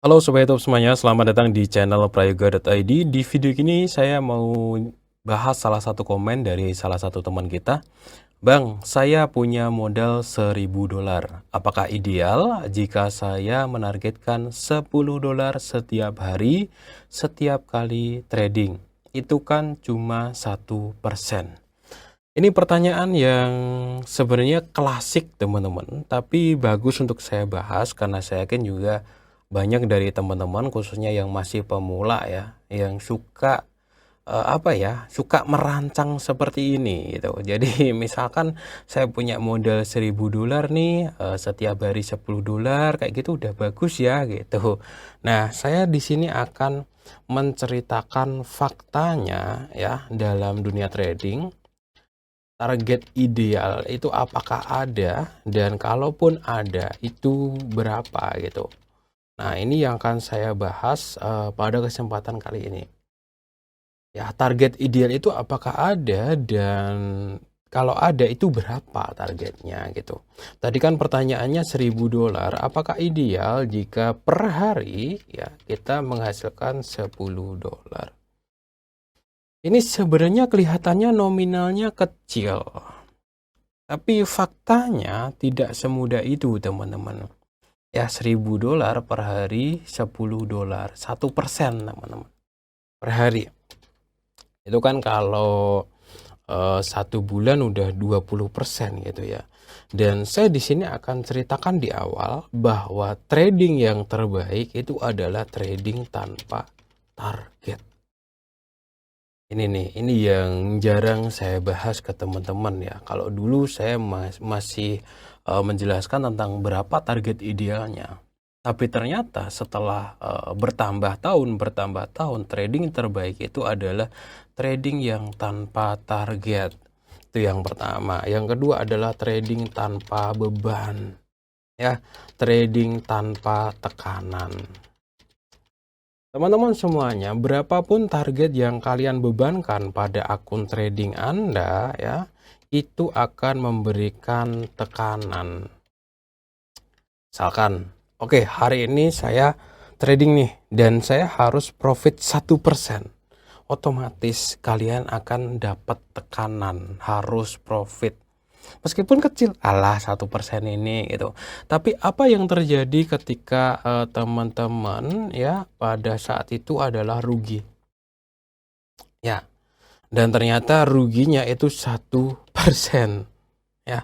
Halo Sobat YouTube semuanya, selamat datang di channel prayoga.id. Di video ini saya mau bahas salah satu komen dari salah satu teman kita. Bang, saya punya modal $1.000. Apakah ideal jika saya menargetkan $10 setiap hari, setiap kali trading? Itu kan cuma 1%. Ini pertanyaan yang sebenarnya klasik teman-teman, tapi bagus untuk saya bahas karena saya yakin juga banyak dari teman-teman khususnya yang masih pemula ya, yang suka suka merancang seperti ini gitu. Jadi misalkan saya punya modal $1.000 nih, setiap hari $10 kayak gitu udah bagus ya gitu. Nah, saya di sini akan menceritakan faktanya ya dalam dunia trading. Target ideal itu apakah ada, dan kalaupun ada itu berapa gitu. Nah, ini yang akan saya bahas pada kesempatan kali ini. Ya, target ideal itu apakah ada, dan kalau ada itu berapa targetnya gitu. Tadi kan pertanyaannya $1.000, apakah ideal jika per hari ya kita menghasilkan $10. Ini sebenarnya kelihatannya nominalnya kecil. Tapi faktanya tidak semudah itu teman-teman. Ya, $1.000 per hari $10, 1% teman-teman. Per hari. Itu kan kalau 1 bulan udah 20% gitu ya. Dan saya di sini akan ceritakan di awal bahwa trading yang terbaik itu adalah trading tanpa target. Ini yang jarang saya bahas ke teman-teman ya. Kalau dulu saya masih menjelaskan tentang berapa target idealnya. Tapi ternyata setelah bertambah tahun trading terbaik itu adalah trading yang tanpa target. Itu yang pertama. Yang kedua adalah trading tanpa beban. Ya, trading tanpa tekanan. Teman-teman semuanya, berapapun target yang kalian bebankan pada akun trading Anda ya, itu akan memberikan tekanan. Misalkan, oke, hari ini saya trading nih dan saya harus profit 1%. Otomatis kalian akan dapat tekanan, harus profit. Meskipun kecil, alah 1% ini gitu. Tapi apa yang terjadi ketika teman-teman ya pada saat itu adalah rugi. Ya, dan ternyata ruginya itu 1% ya.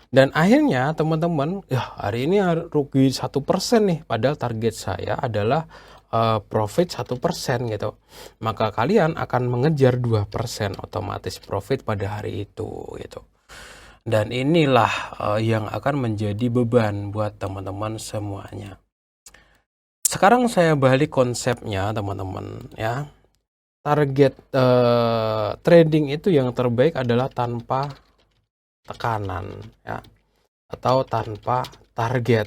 Dan akhirnya teman-teman, ya hari ini rugi 1% nih, padahal target saya adalah profit 1% gitu. Maka kalian akan mengejar 2%, otomatis profit pada hari itu gitu. Dan inilah yang akan menjadi beban buat teman-teman semuanya. Sekarang saya balik konsepnya teman-teman ya. Target trading itu yang terbaik adalah tanpa tekanan ya, atau tanpa target.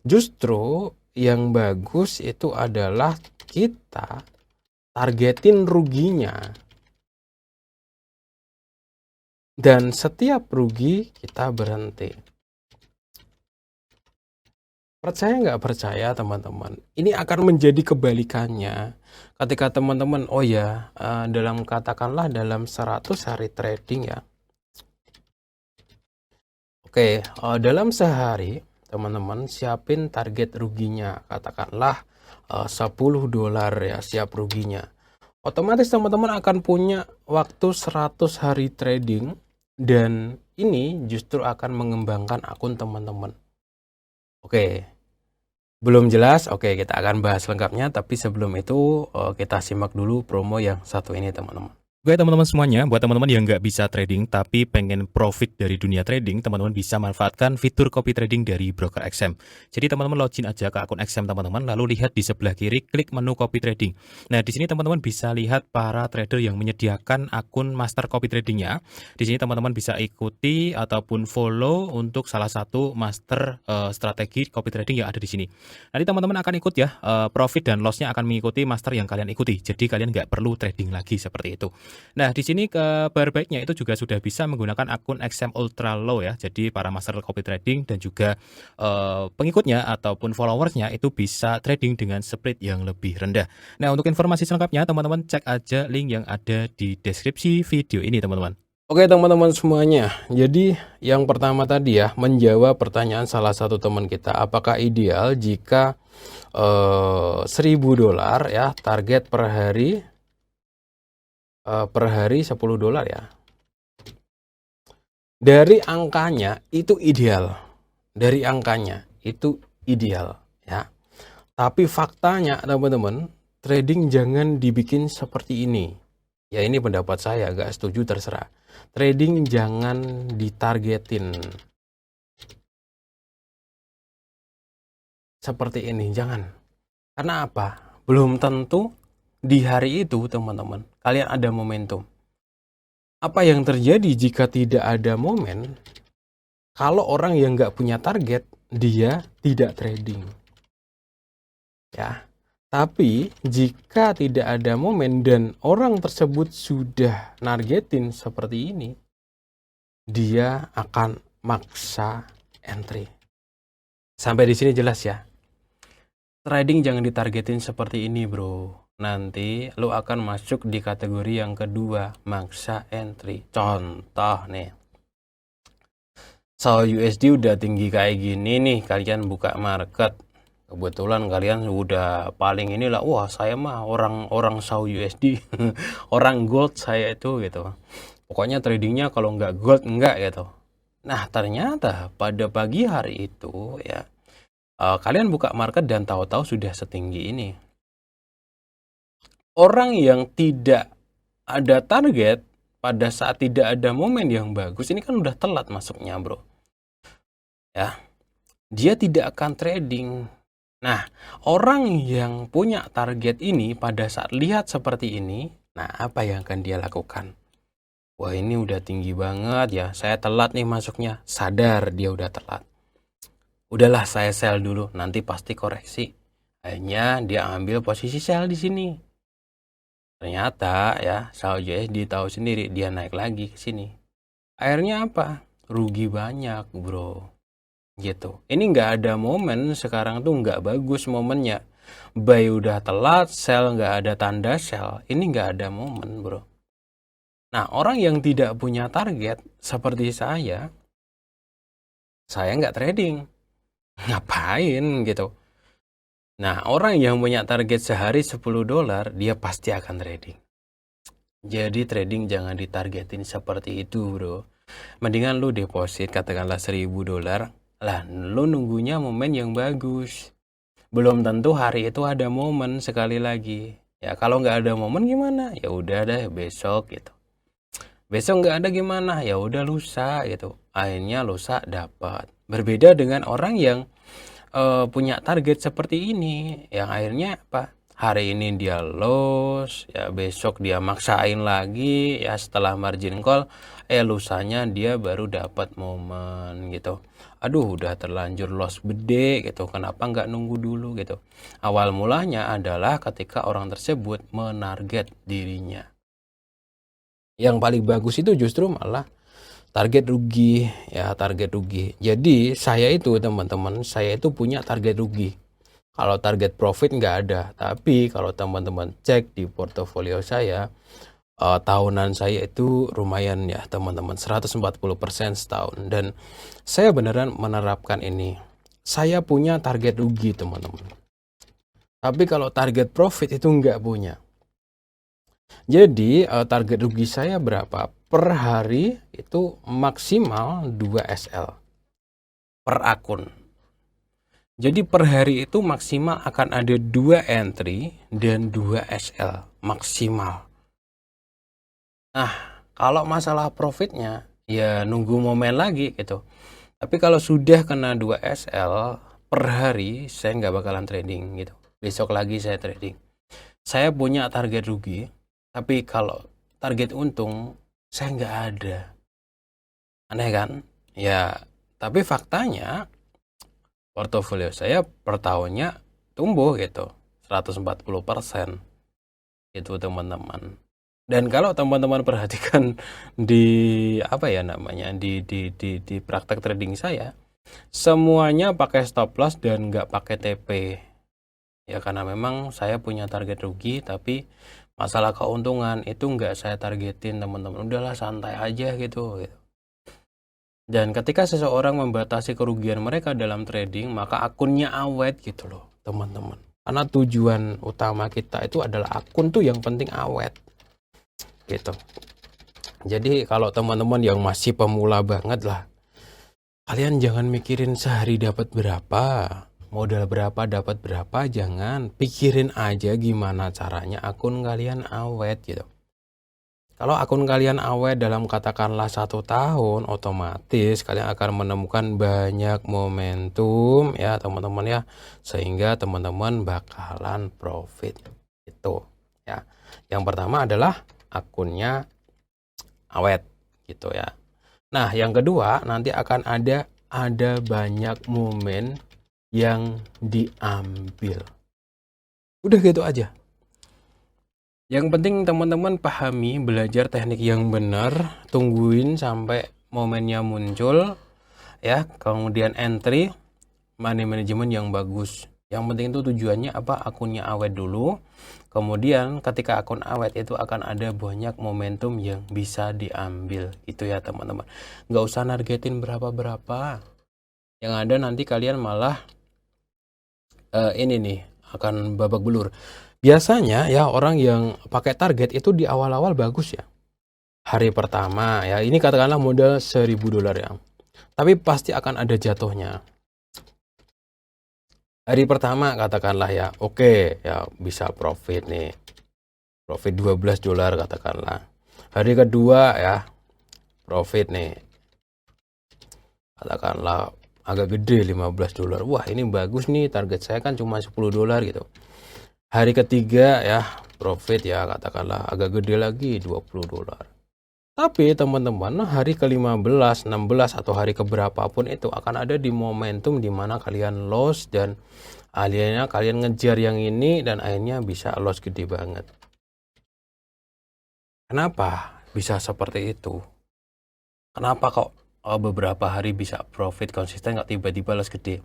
Justru yang bagus itu adalah kita targetin ruginya. Dan setiap rugi kita berhenti. Percaya nggak percaya teman-teman, ini akan menjadi kebalikannya ketika teman-teman, oh ya, katakanlah dalam 100 hari trading ya. Oke, dalam sehari teman-teman siapin target ruginya, katakanlah $10 ya siap ruginya. Otomatis teman-teman akan punya waktu 100 hari trading, dan ini justru akan mengembangkan akun teman-teman. Oke, belum jelas? Oke, kita akan bahas lengkapnya, tapi sebelum itu kita simak dulu promo yang satu ini teman-teman. Oke teman-teman semuanya, buat teman-teman yang nggak bisa trading tapi pengen profit dari dunia trading, teman-teman bisa manfaatkan fitur copy trading dari broker XM. Jadi teman-teman login aja ke akun XM teman-teman, lalu lihat di sebelah kiri, klik menu copy trading. Nah di sini teman-teman bisa lihat para trader yang menyediakan akun master copy tradingnya. Di sini teman-teman bisa ikuti ataupun follow untuk salah satu master strategi copy trading yang ada di sini. Nanti teman-teman akan ikut ya, profit dan lossnya akan mengikuti master yang kalian ikuti. Jadi kalian nggak perlu trading lagi seperti itu. Nah, di sini kabar baiknya itu juga sudah bisa menggunakan akun XM Ultra Low ya. Jadi para master copy trading dan juga pengikutnya ataupun followersnya itu bisa trading dengan spread yang lebih rendah. Nah, untuk informasi selengkapnya teman-teman cek aja link yang ada di deskripsi video ini teman-teman. Oke teman-teman semuanya, jadi yang pertama tadi ya, menjawab pertanyaan salah satu teman kita, apakah ideal jika $1.000 ya, target per hari $10 ya. Dari angkanya itu ideal, dari angkanya itu ideal ya. Tapi faktanya teman-teman, trading jangan dibikin seperti ini. Ya ini pendapat saya, agak setuju terserah. Trading jangan ditargetin seperti ini, jangan. Karena apa? Belum tentu di hari itu teman-teman kalian ada momentum. Apa yang terjadi jika tidak ada momen? Kalau orang yang nggak punya target, dia tidak trading. Ya. Tapi jika tidak ada momen dan orang tersebut sudah nargetin seperti ini, dia akan maksa entry. Sampai di sini jelas ya. Trading jangan ditargetin seperti ini, bro. Nanti lo akan masuk di kategori yang kedua, maksa entry. Contoh nih. So USD udah tinggi kayak gini nih, kalian buka market. Kebetulan kalian udah paling inilah, wah saya mah orang Saw USD, orang gold saya itu gitu. Pokoknya tradingnya kalau nggak gold nggak gitu. Nah ternyata pada pagi hari itu ya, kalian buka market dan tahu-tahu sudah setinggi ini. Orang yang tidak ada target pada saat tidak ada momen yang bagus, ini kan udah telat masuknya bro. Ya, dia tidak akan trading. Nah, orang yang punya target ini pada saat lihat seperti ini, nah apa yang akan dia lakukan? Wah ini udah tinggi banget ya, saya telat nih masuknya. Sadar dia udah telat. Udahlah saya sell dulu, nanti pasti koreksi. Akhirnya dia ambil posisi sell di sini. Ternyata ya, Saw USD tahu sendiri dia naik lagi ke sini. Akhirnya apa? Rugi banyak bro. Gitu. Ini nggak ada momen, sekarang tuh nggak bagus momennya. Buy udah telat, sell nggak ada tanda sell. Ini nggak ada momen bro. Nah orang yang tidak punya target seperti saya nggak trading. Ngapain gitu. Nah orang yang punya target sehari $10, dia pasti akan trading. Jadi trading jangan ditargetin seperti itu bro. Mendingan lu deposit katakanlah $1.000. Lah, lu nunggunya momen yang bagus. Belum tentu hari itu ada momen sekali lagi. Ya, kalau nggak ada momen gimana? Ya udah deh besok gitu. Besok nggak ada gimana? Ya udah lusa gitu. Akhirnya lusa dapat. Berbeda dengan orang yang punya target seperti ini, yang akhirnya apa? Hari ini dia loss, ya besok dia maksain lagi, ya setelah margin call, lusanya dia baru dapat momen gitu. Aduh udah terlanjur loss gede gitu, kenapa nggak nunggu dulu gitu. Awal mulanya adalah ketika orang tersebut menarget dirinya. Yang paling bagus itu justru malah target rugi ya, target rugi. Jadi saya itu teman-teman, saya itu punya target rugi. Kalau target profit nggak ada, tapi kalau teman-teman cek di portofolio saya, tahunan saya itu lumayan ya teman-teman, 140% setahun. Dan saya beneran menerapkan ini. Saya punya target rugi teman-teman. Tapi kalau target profit itu nggak punya. Jadi target rugi saya berapa? Per hari itu maksimal 2 SL per akun. Jadi per hari itu maksimal akan ada 2 entry dan 2 SL maksimal. Nah, kalau masalah profitnya ya nunggu momen lagi gitu. Tapi kalau sudah kena 2 SL per hari saya nggak bakalan trading gitu. Besok lagi saya trading. Saya punya target rugi, tapi kalau target untung saya nggak ada. Aneh kan? Ya, tapi faktanya portofolio saya per tahunnya tumbuh gitu 140% gitu teman-teman. Dan kalau teman-teman perhatikan di apa ya namanya di praktek trading saya, semuanya pakai stop loss dan nggak pakai TP. Ya karena memang saya punya target rugi, tapi masalah keuntungan itu nggak saya targetin teman-teman. Udahlah santai aja gitu. Dan ketika seseorang membatasi kerugian mereka dalam trading, maka akunnya awet gitu loh teman-teman. Karena tujuan utama kita itu adalah akun tuh yang penting awet gitu. Jadi kalau teman-teman yang masih pemula banget lah, kalian jangan mikirin sehari dapat berapa, modal berapa dapat berapa, jangan. Pikirin aja gimana caranya akun kalian awet gitu. Kalau akun kalian awet dalam katakanlah 1 tahun, otomatis kalian akan menemukan banyak momentum ya teman-teman ya, sehingga teman-teman bakalan profit itu ya. Yang pertama adalah akunnya awet gitu ya. Nah, yang kedua nanti akan ada banyak momen yang diambil. Udah gitu aja. Yang penting teman-teman pahami, belajar teknik yang benar, tungguin sampai momennya muncul ya, kemudian entry, money management yang bagus. Yang penting itu tujuannya apa? Akunnya awet dulu. Kemudian ketika akun awet itu akan ada banyak momentum yang bisa diambil gitu ya teman-teman. Nggak usah nargetin berapa-berapa. Yang ada nanti kalian malah ini nih akan babak belur. Biasanya ya orang yang pakai target itu di awal-awal bagus ya. Hari pertama ya, ini katakanlah modal $1.000 ya. Tapi pasti akan ada jatuhnya. Hari pertama katakanlah ya, oke ya bisa profit nih. Profit $12 katakanlah. Hari kedua ya, profit nih. Katakanlah agak gede $15. Wah, ini bagus nih, target saya kan cuma $10 gitu. Hari ketiga ya, profit ya katakanlah agak gede lagi $20. Tapi teman-teman, hari ke-15, 16 atau hari keberapapun itu akan ada di momentum di mana kalian loss dan akhirnya kalian ngejar yang ini dan akhirnya bisa loss gede banget. Kenapa bisa seperti itu? Kenapa kok beberapa hari bisa profit konsisten nggak tiba-tiba loss gede?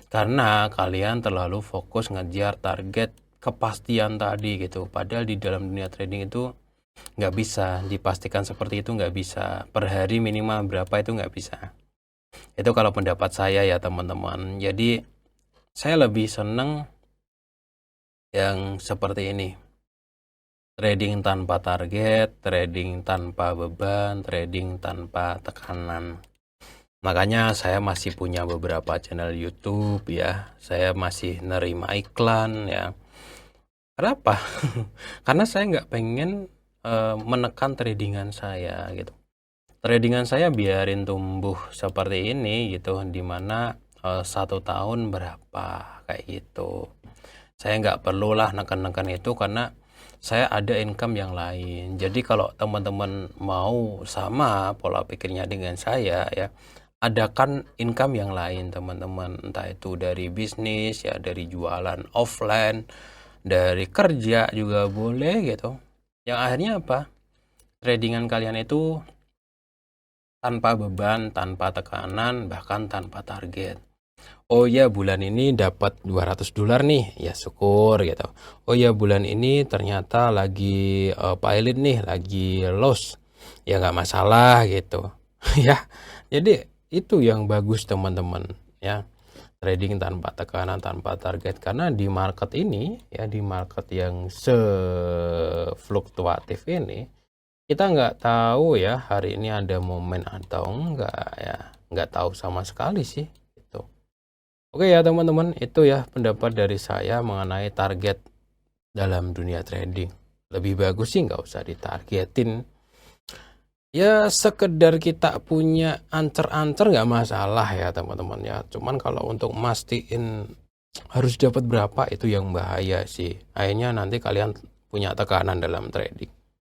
Karena kalian terlalu fokus ngejar target kepastian tadi gitu. Padahal di dalam dunia trading itu nggak bisa dipastikan seperti itu, nggak bisa per hari minimal berapa, itu nggak bisa. Itu kalau pendapat saya ya teman-teman. Jadi saya lebih seneng yang seperti ini, trading tanpa target, trading tanpa beban, trading tanpa tekanan. Makanya saya masih punya beberapa channel YouTube ya, saya masih nerima iklan ya. Kenapa? Karena saya nggak pengen menekan tradingan saya gitu. Tradingan saya biarin tumbuh seperti ini gitu, dimana 1 tahun berapa kayak gitu. Saya nggak perlulah neken-neken itu karena saya ada income yang lain. Jadi kalau teman-teman mau sama pola pikirnya dengan saya ya, adakan income yang lain teman-teman. Entah itu dari bisnis ya, dari jualan offline, dari kerja juga boleh gitu. Yang akhirnya apa? Tradingan kalian itu tanpa beban, tanpa tekanan, bahkan tanpa target. Oh ya, bulan ini dapat $200 nih, ya syukur gitu. Oh ya, bulan ini ternyata lagi pilot nih, lagi loss, ya nggak masalah gitu. Ya, jadi itu yang bagus teman-teman ya. Trading tanpa tekanan, tanpa target, karena di market ini ya, di market yang fluktuatif ini, kita nggak tahu ya hari ini ada momen atau enggak ya, nggak tahu sama sekali sih gitu. Oke ya teman-teman, itu ya pendapat dari saya mengenai target dalam dunia trading. Lebih bagus sih nggak usah ditargetin. Ya sekedar kita punya ancer-ancer nggak masalah ya teman-teman ya. Cuman kalau untuk mastiin harus dapat berapa, itu yang bahaya sih. Akhirnya nanti kalian punya tekanan dalam trading.